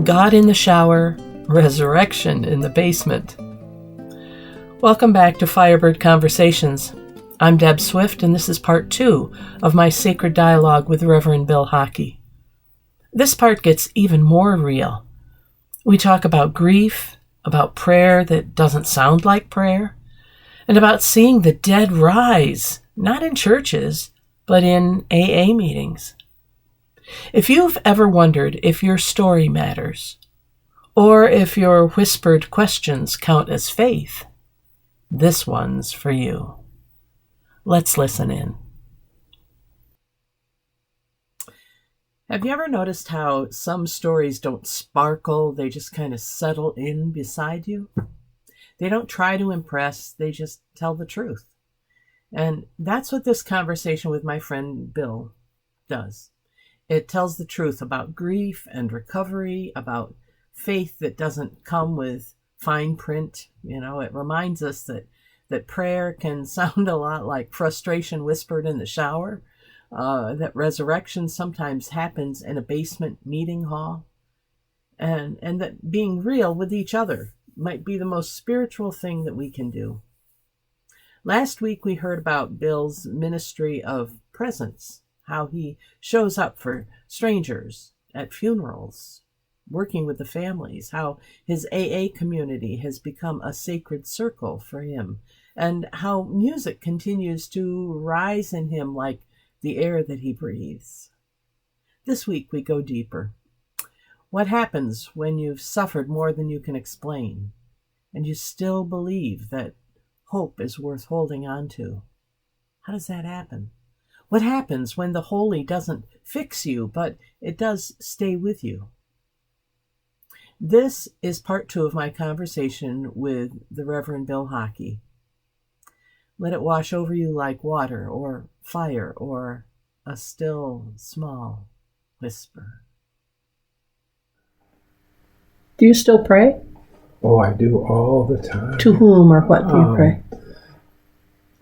God in the shower, resurrection in the basement. Welcome back to Firebird Conversations. I'm Deb Swift, and this is part 2 of my sacred dialogue with Reverend Bill Hockey. This part gets even more real. We talk about grief, about prayer that doesn't sound like prayer, and about seeing the dead rise, not in churches, but in AA meetings. If you've ever wondered if your story matters, or if your whispered questions count as faith, this one's for you. Let's listen in. Have you ever noticed how some stories don't sparkle, they just kind of settle in beside you? They don't try to impress, they just tell the truth. And that's what this conversation with my friend Bill does. It tells the truth about grief and recovery, about faith that doesn't come with fine print. It reminds us that prayer can sound a lot like frustration whispered in the shower, that resurrection sometimes happens in a basement meeting hall, and that being real with each other might be the most spiritual thing that we can do. Last week we heard about Bill's ministry of presence, how he shows up for strangers at funerals, working with the families, how his AA community has become a sacred circle for him, and how music continues to rise in him like the air that he breathes. This week we go deeper. What happens when you've suffered more than you can explain, and you still believe that hope is worth holding on to? How does that happen? What happens when the holy doesn't fix you, but it does stay with you? This is part 2 of my conversation with the Reverend Bill Hockey. Let it wash over you like water or fire or a still small whisper. Do you still pray? Oh, I do all the time. To whom or what do you pray?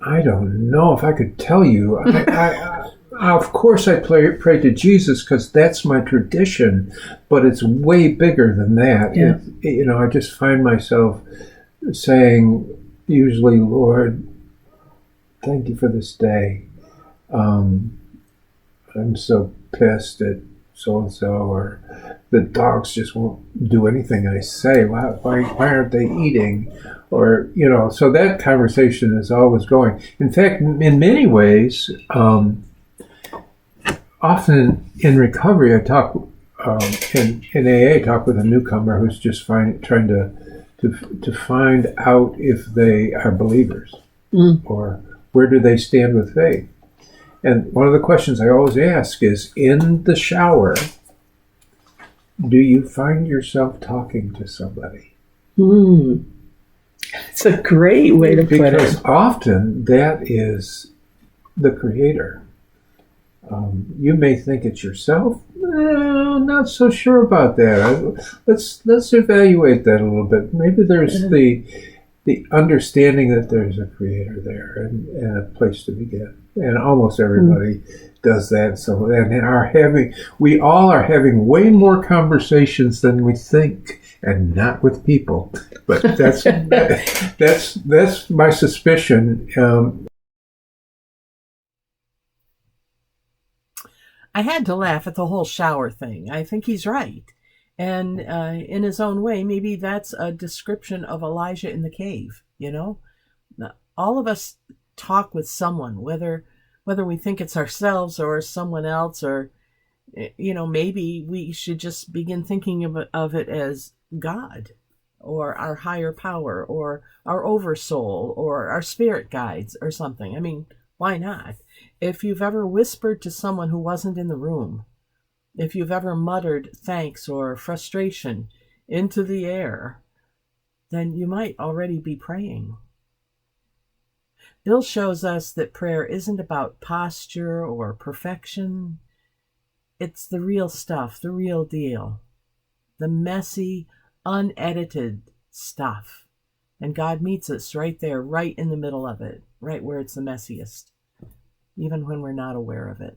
I don't know if I could tell you. I of course, I pray to Jesus because that's my tradition, but it's way bigger than that. Yeah. I just find myself saying, usually, Lord, thank you for this day. I'm so pissed at so-and-so, or the dogs just won't do anything I say. Why aren't they eating? Or, so that conversation is always going. In fact, in many ways, often in recovery, I talk, in AA, I talk with a newcomer who's just trying to find out if they are believers, or where do they stand with faith. And one of the questions I always ask is, in the shower, do you find yourself talking to somebody? It's a great way to put it. Because often that is the Creator. You may think it's yourself. Not so sure about that. Let's evaluate that a little bit. Maybe there's the understanding that there's a Creator there and a place to begin. And almost everybody does that. So, we all are having way more conversations than we think, and not with people. But that's that's my suspicion. I had to laugh at the whole shower thing. I think he's right. And in his own way, maybe that's a description of Elijah in the cave, All of us talk with someone, whether we think it's ourselves or someone else, or, maybe we should just begin thinking of it as God, or our higher power, or our oversoul, or our spirit guides, or something. I mean, why not? If you've ever whispered to someone who wasn't in the room, if you've ever muttered thanks or frustration into the air, then you might already be praying. Bill shows us that prayer isn't about posture or perfection. It's the real stuff, the real deal, the messy, unedited stuff. And God meets us right there, right in the middle of it, right where it's the messiest, even when we're not aware of it.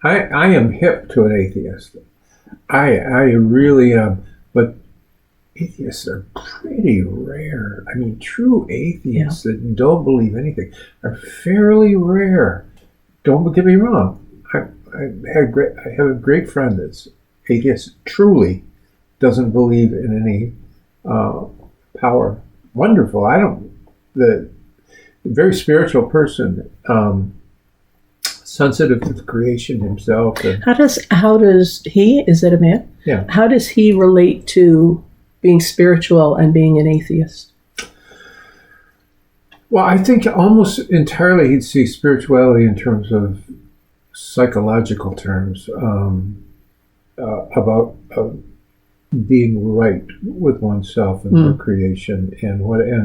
I am hip to an atheist. I really am. But atheists are pretty rare. I mean, true atheists that don't believe anything are fairly rare. Don't get me wrong. I have a great friend that's atheist, truly doesn't believe in any power. Wonderful. The very spiritual person, sensitive to the creation himself. And, How does he, is it a man? Yeah. How does he relate to being spiritual and being an atheist? Well, I think almost entirely he'd see spirituality in terms of psychological terms, about being right with oneself and their creation and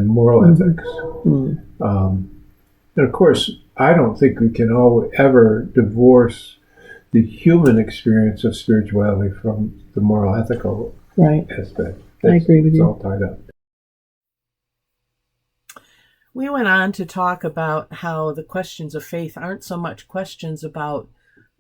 moral ethics. And of course, I don't think we can ever divorce the human experience of spirituality from the moral ethical aspect. I agree with you. It's all tied up. We went on to talk about how the questions of faith aren't so much questions about,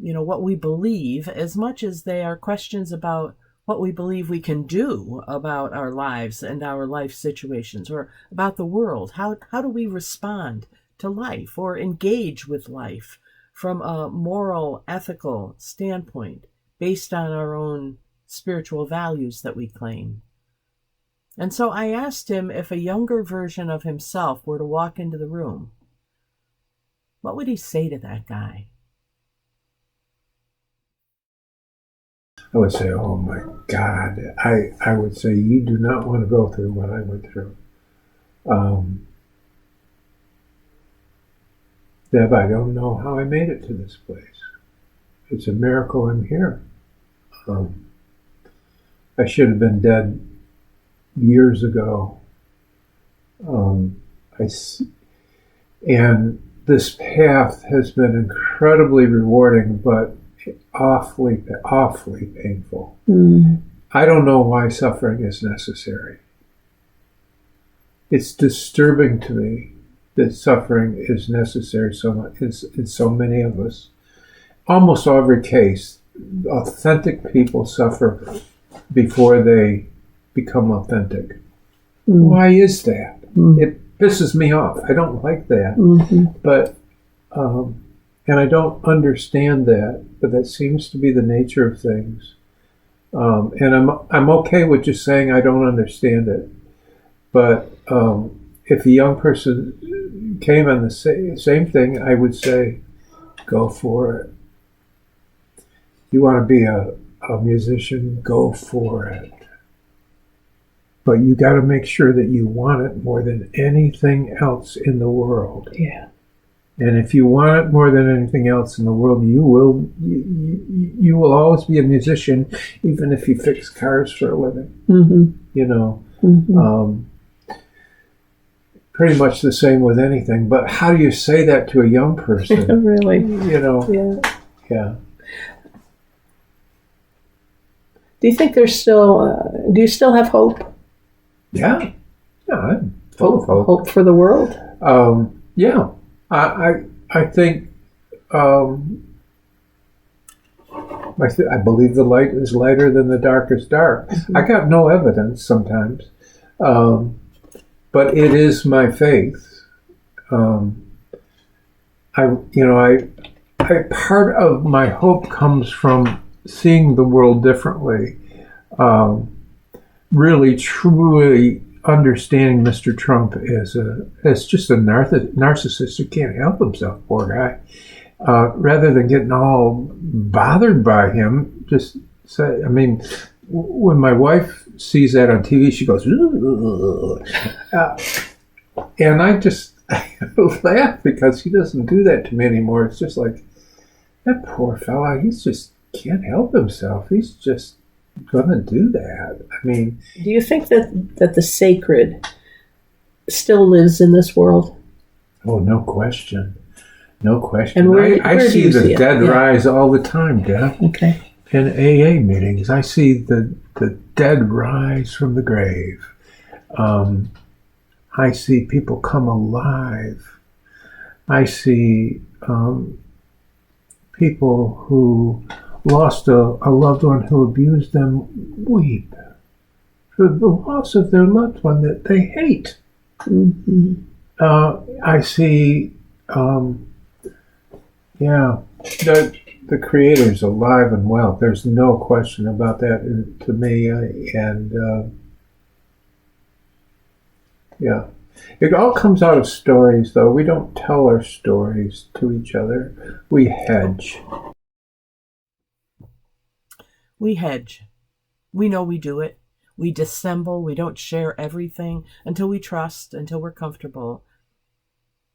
what we believe, as much as they are questions about what we believe we can do about our lives and our life situations, or about the world. How do we respond to life or engage with life from a moral, ethical standpoint based on our own spiritual values that we claim? And so I asked him if a younger version of himself were to walk into the room, what would he say to that guy? I would say, oh my God. I would say, you do not want to go through what I went through. Deb, I don't know how I made it to this place. It's a miracle I'm here. I should have been dead years ago. And this path has been incredibly rewarding, but awfully painful. I don't know why suffering is necessary. It's disturbing to me that suffering is necessary so much in so many of us. Almost every case, authentic people suffer before they become authentic. Why is that? It pisses me off. I don't like that. But and I don't understand that, but that seems to be the nature of things. And I'm okay with just saying I don't understand it. But if a young person came on the same thing, I would say, go for it. You want to be a musician, go for it. But you got to make sure that you want it more than anything else in the world. Yeah. And if you want it more than anything else in the world, you will always be a musician, even if you fix cars for a living. Pretty much the same with anything. But how do you say that to a young person? Really? Yeah. Do you think there's still? Do you still have hope? Yeah. I'm full of hope. Hope for the world. Yeah. I think I believe the light is lighter than the dark is dark. I got no evidence sometimes, but it is my faith. Part of my hope comes from seeing the world differently. Really, truly understanding Mr. Trump as just a narcissist who can't help himself, poor guy. Rather than getting all bothered by him, just say, when my wife sees that on TV, she goes, and I just laugh because he doesn't do that to me anymore. It's just like, that poor fella, he just can't help himself. He's just going to do that. Do you think that the sacred still lives in this world? Oh, no question. No question. And where I do see you the see it? dead rise all the time, Deb. Okay. In AA meetings, I see the dead rise from the grave. I see people come alive. I see people who lost a loved one who abused them weep for the loss of their loved one that they hate. Mm-hmm. I see, the Creator's alive and well. There's no question about that to me. It all comes out of stories, though. We don't tell our stories to each other. We hedge. We hedge. We know we do it. We dissemble. We don't share everything until we trust, until we're comfortable.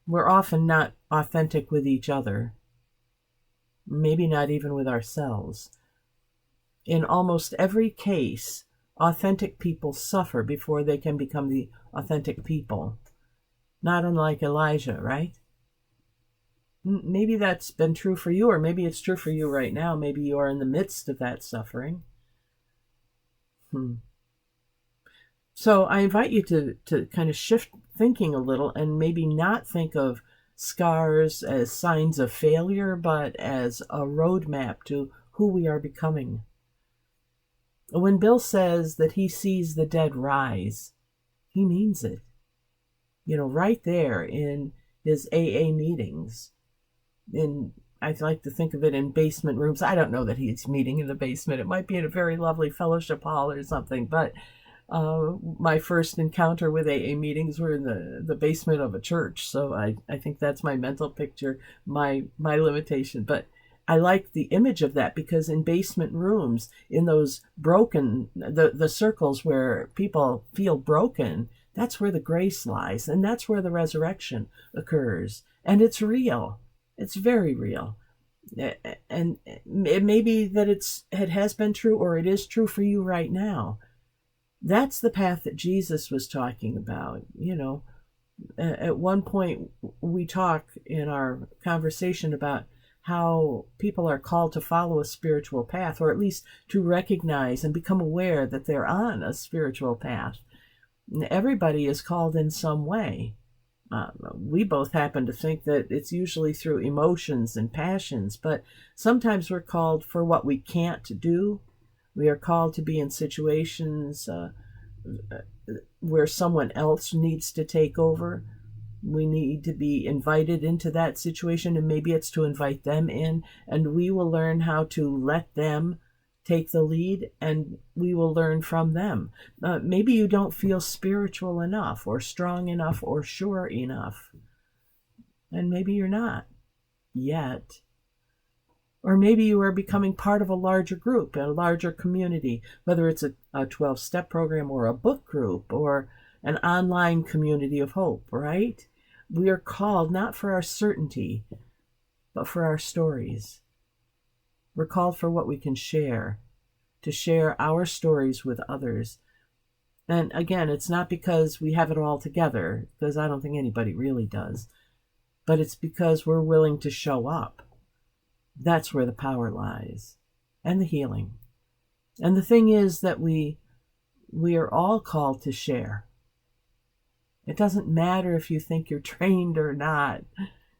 We're often not authentic with each other. Maybe not even with ourselves. In almost every case, authentic people suffer before they can become the authentic people. Not unlike Elijah, right? Maybe that's been true for you, or maybe it's true for you right now. Maybe you are in the midst of that suffering. So I invite you to kind of shift thinking a little and maybe not think of scars as signs of failure, but as a roadmap to who we are becoming. When Bill says that he sees the dead rise, he means it. Right there in his AA meetings. I like to think of it in basement rooms. I don't know that he's meeting in the basement. It might be in a very lovely fellowship hall or something, but my first encounter with AA meetings were in the basement of a church. So I think that's my mental picture, my limitation. But I like the image of that, because in basement rooms, in those broken, the circles where people feel broken, that's where the grace lies, and that's where the resurrection occurs. And it's real. It's very real. And it may be that it has been true, or it is true for you right now. That's the path that Jesus was talking about. At one point we talk in our conversation about how people are called to follow a spiritual path, or at least to recognize and become aware that they're on a spiritual path. Everybody is called in some way. We both happen to think that it's usually through emotions and passions, but sometimes we're called for what we can't do. We are called to be in situations where someone else needs to take over. We need to be invited into that situation, and maybe it's to invite them in, and we will learn how to let them take the lead, and we will learn from them. Maybe you don't feel spiritual enough, or strong enough, or sure enough. And maybe you're not yet. Or maybe you are becoming part of a larger group, a larger community, whether it's a 12-step program, or a book group, or an online community of hope, right? We are called not for our certainty, but for our stories. We're called for what we can share, to share our stories with others. And again, it's not because we have it all together, because I don't think anybody really does, but it's because we're willing to show up. That's where the power lies, and the healing. And the thing is that we are all called to share. It doesn't matter if you think you're trained or not.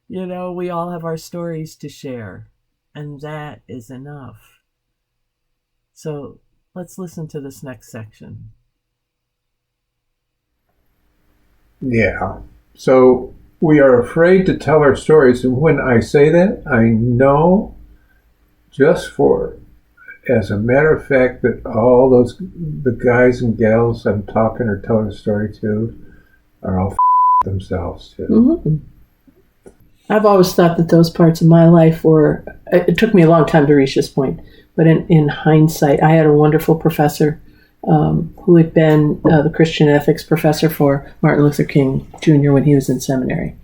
We all have our stories to share. And that is enough. So let's listen to this next section. Yeah. So we are afraid to tell our stories. And when I say that, I know as a matter of fact, that all the guys and gals I'm talking or telling a story to are all themselves too. Mm-hmm. I've always thought that those parts of my life it took me a long time to reach this point, but in hindsight, I had a wonderful professor who had been the Christian ethics professor for Martin Luther King Jr. when he was in seminary.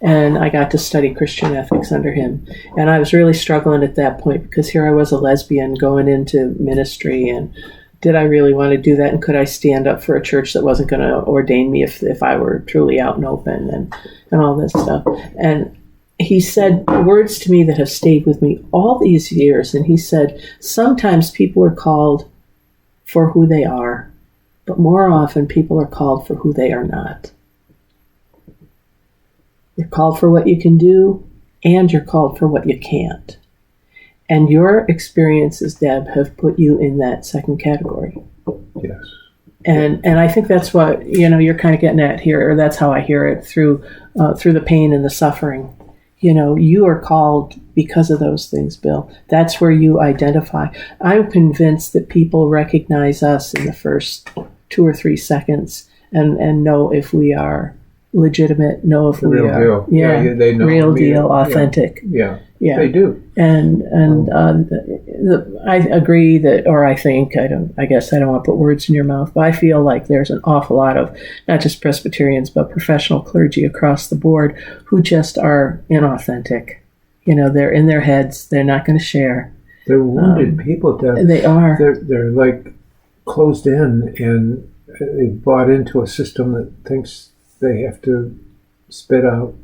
And I got to study Christian ethics under him. And I was really struggling at that point, because here I was, a lesbian going into ministry, and did I really want to do that? And could I stand up for a church that wasn't going to ordain me if I were truly out and open and all this stuff? And he said words to me that have stayed with me all these years. And he said, sometimes people are called for who they are, but more often people are called for who they are not. You're called for what you can do, and you're called for what you can't. And your experiences, Deb, have put you in that second category. Yes. And I think that's what you're kind of getting at here, or that's how I hear it through the pain and the suffering. You are called because of those things, Bill. That's where you identify. I'm convinced that people recognize us in the first 2 or 3 seconds and know if we are legitimate, know if we Real are deal. Yeah, they know real deal, authentic. Yeah. Yeah, They do. And I agree that, or I think, I guess I don't want to put words in your mouth, but I feel like there's an awful lot of not just Presbyterians, but professional clergy across the board who just are inauthentic. They're in their heads. They're not going to share. They're wounded people. They are. They're like closed in, and they've bought into a system that thinks they have to spit out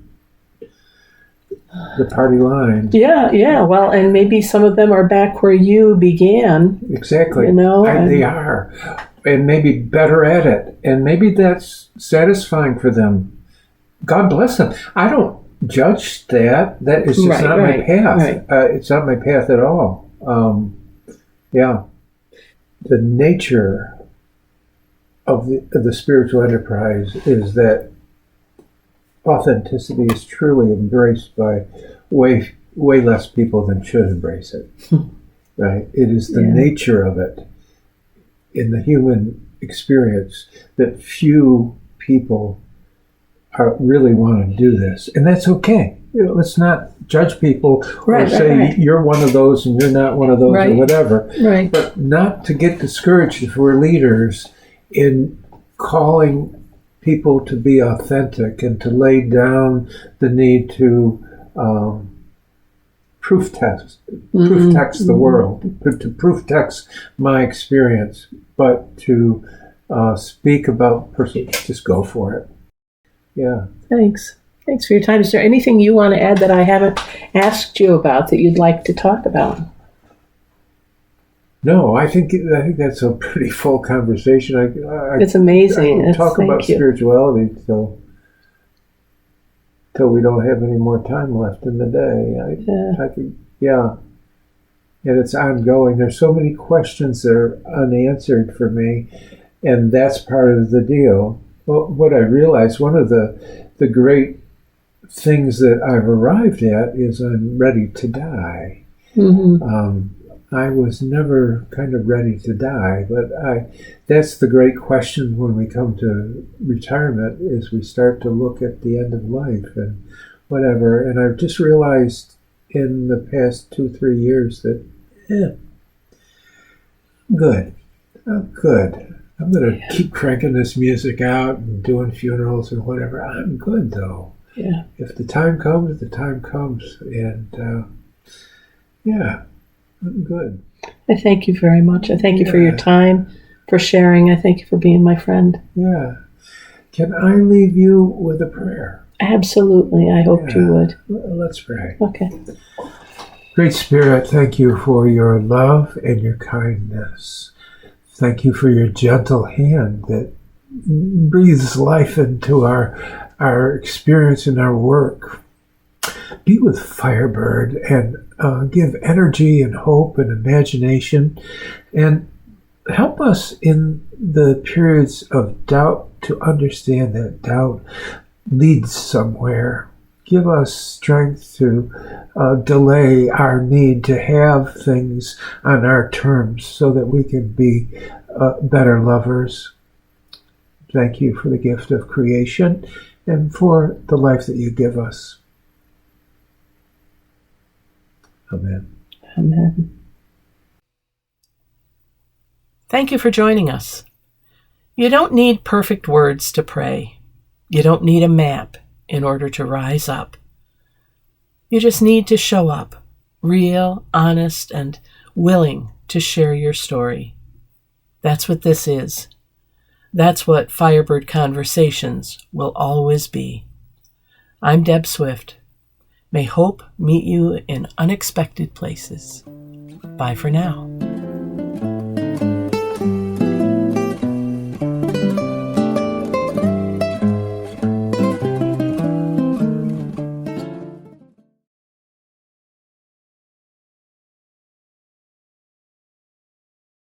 the party line. Yeah. Well, and maybe some of them are back where you began. Exactly. And they are. And maybe better at it. And maybe that's satisfying for them. God bless them. I don't judge that. That is just not my path. Right. It's not my path at all. Yeah. The nature of the spiritual enterprise is that authenticity is truly embraced by way less people than should embrace it. Right? It is the nature of it in the human experience that few people really want to do this, and that's okay. Let's not judge people or say you're one of those and you're not one of those or whatever. Right. But not to get discouraged if we're leaders in calling people to be authentic and to lay down the need to proof text the world, to proof text my experience, but to speak about person. Just go for it. Yeah. Thanks for your time. Is there anything you want to add that I haven't asked you about that you'd like to talk about? No, I think that's a pretty full conversation. It's amazing. I don't talk about spirituality till we don't have any more time left in the day. And it's ongoing. There's so many questions that are unanswered for me, and that's part of the deal. Well, what I realized, one of the great things that I've arrived at is I'm ready to die. Mm-hmm. I was never kind of ready to die, but that's the great question when we come to retirement, is we start to look at the end of life and whatever. And I've just realized in the past 2-3 years that, I'm good. I'm going to keep cranking this music out and doing funerals and whatever. I'm good, though. Yeah. If the time comes, the time comes. And, I'm good. I thank you very much. I thank you for your time, for sharing. I thank you for being my friend. Yeah. Can I leave you with a prayer? Absolutely. I hoped you would. Let's pray. Okay. Great Spirit, thank you for your love and your kindness. Thank you for your gentle hand that breathes life into our experience and our work. Be with Firebird and give energy and hope and imagination, and help us in the periods of doubt to understand that doubt leads somewhere. Give us strength to delay our need to have things on our terms so that we can be better lovers. Thank you for the gift of creation and for the life that you give us. Amen. Amen. Thank you for joining us. You don't need perfect words to pray. You don't need a map in order to rise up. You just need to show up, real, honest, and willing to share your story. That's what this is. That's what Firebird Conversations will always be. I'm Deb Swift. May hope meet you in unexpected places. Bye for now.